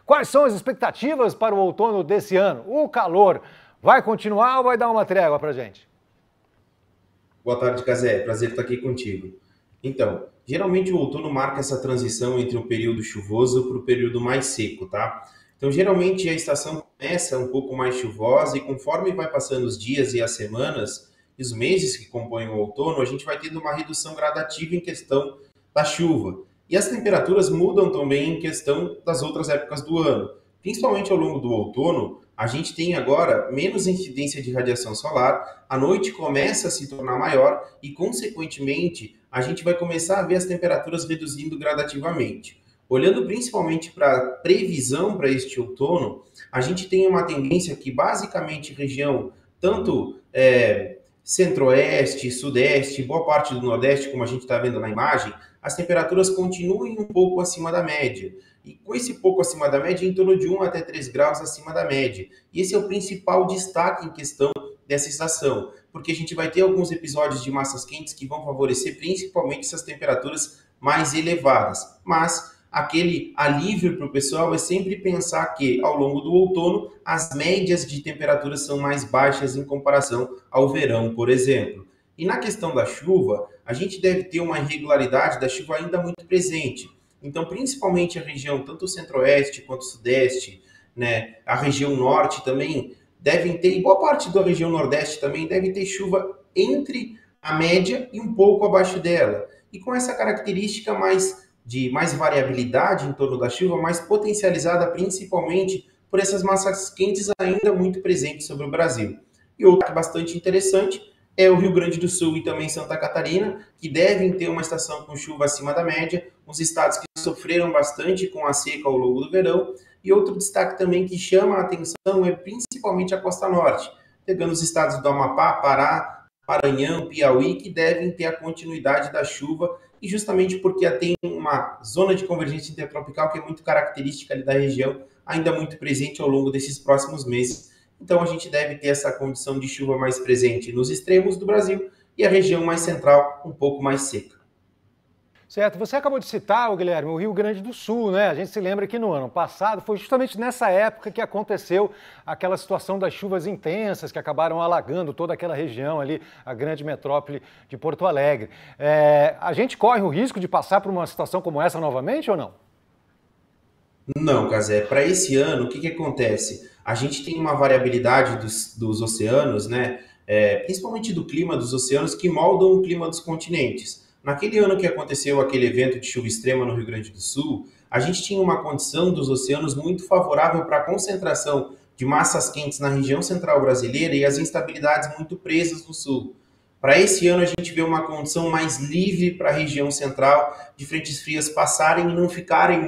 Quais são as expectativas para o outono desse ano? O calor vai continuar ou vai dar uma trégua para a gente? Boa tarde, Cazé. Prazer estar aqui contigo. Então, geralmente o outono marca essa transição entre um período chuvoso para o período mais seco, tá? Então, geralmente a estação começa um pouco mais chuvosa e conforme vai passando os dias e as semanas e os meses que compõem o outono, a gente vai tendo uma redução gradativa em questão da chuva. E as temperaturas mudam também em questão das outras épocas do ano. Principalmente ao longo do outono, a gente tem agora menos incidência de radiação solar, a noite começa a se tornar maior e, consequentemente, a gente vai começar a ver as temperaturas reduzindo gradativamente. Olhando principalmente para a previsão para este outono, a gente tem uma tendência que basicamente região tanto centro-oeste, sudeste, boa parte do nordeste, como a gente está vendo na imagem, as temperaturas continuem um pouco acima da média. E com esse pouco acima da média, em torno de 1 até 3 graus acima da média. E esse é o principal destaque em questão dessa estação, porque a gente vai ter alguns episódios de massas quentes que vão favorecer principalmente essas temperaturas mais elevadas. Mas aquele alívio para o pessoal é sempre pensar que, ao longo do outono, as médias de temperaturas são mais baixas em comparação ao verão, por exemplo. E na questão da chuva, a gente deve ter uma irregularidade da chuva ainda muito presente. Então, principalmente a região, tanto o centro-oeste quanto o sudeste, né, a região norte também devem ter, e boa parte da região nordeste também deve ter chuva entre a média e um pouco abaixo dela. E com essa característica de mais variabilidade em torno da chuva, mais potencializada principalmente por essas massas quentes ainda muito presentes sobre o Brasil. E outro bastante interessante é o Rio Grande do Sul e também Santa Catarina, que devem ter uma estação com chuva acima da média, os estados que sofreram bastante com a seca ao longo do verão. E outro destaque também que chama a atenção é principalmente a costa norte, pegando os estados do Amapá, Pará, Maranhão, Piauí, que devem ter a continuidade da chuva, e justamente porque tem uma zona de convergência intertropical que é muito característica ali da região, ainda muito presente ao longo desses próximos meses. Então a gente deve ter essa condição de chuva mais presente nos extremos do Brasil e a região mais central um pouco mais seca. Certo, você acabou de citar, Guilherme, o Rio Grande do Sul, né? A gente se lembra que no ano passado foi justamente nessa época que aconteceu aquela situação das chuvas intensas que acabaram alagando toda aquela região ali, a grande metrópole de Porto Alegre. A gente corre o risco de passar por uma situação como essa novamente ou não? Não, Cazé, para esse ano, o que acontece? A gente tem uma variabilidade dos oceanos, né? Principalmente do clima dos oceanos, que moldam o clima dos continentes. Naquele ano que aconteceu aquele evento de chuva extrema no Rio Grande do Sul, a gente tinha uma condição dos oceanos muito favorável para a concentração de massas quentes na região central brasileira e as instabilidades muito presas no sul. Para esse ano, a gente vê uma condição mais livre para a região central, de frentes frias passarem e não ficarem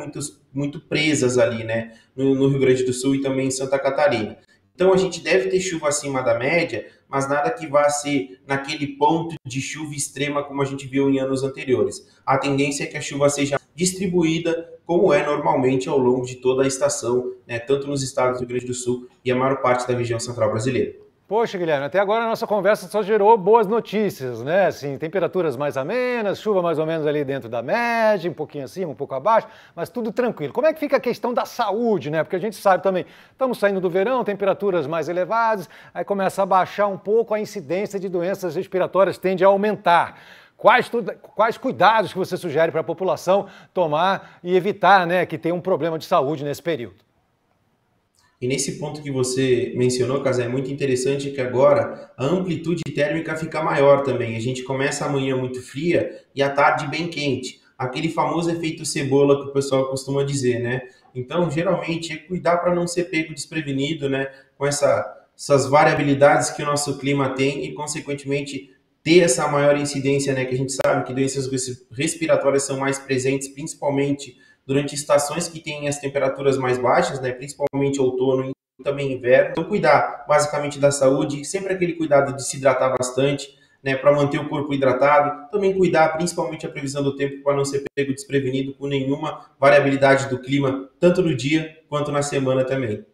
muito presas ali, né, no Rio Grande do Sul e também em Santa Catarina. Então, a gente deve ter chuva acima da média, mas nada que vá ser naquele ponto de chuva extrema como a gente viu em anos anteriores. A tendência é que a chuva seja distribuída como é normalmente ao longo de toda a estação, né, tanto nos estados do Rio Grande do Sul e a maior parte da região central brasileira. Poxa, Guilherme, até agora a nossa conversa só gerou boas notícias, né? Assim, temperaturas mais amenas, chuva mais ou menos ali dentro da média, um pouquinho acima, um pouco abaixo, mas tudo tranquilo. Como é que fica a questão da saúde, né? Porque a gente sabe também, estamos saindo do verão, temperaturas mais elevadas, aí começa a baixar um pouco, a incidência de doenças respiratórias tende a aumentar. Quais cuidados que você sugere para a população tomar e evitar, né, que tenha um problema de saúde nesse período? E nesse ponto que você mencionou, Casé, é muito interessante que agora a amplitude térmica fica maior também. A gente começa a manhã muito fria e a tarde bem quente. Aquele famoso efeito cebola que o pessoal costuma dizer, né? Então, geralmente, é cuidar para não ser pego desprevenido, né? Com essas variabilidades que o nosso clima tem e, consequentemente, ter essa maior incidência, né? Que a gente sabe que doenças respiratórias são mais presentes, principalmente durante estações que têm as temperaturas mais baixas, né, principalmente outono e também inverno. Então, cuidar basicamente da saúde, sempre aquele cuidado de se hidratar bastante, né, para manter o corpo hidratado. Também cuidar principalmente a previsão do tempo para não ser pego desprevenido com nenhuma variabilidade do clima, tanto no dia quanto na semana também.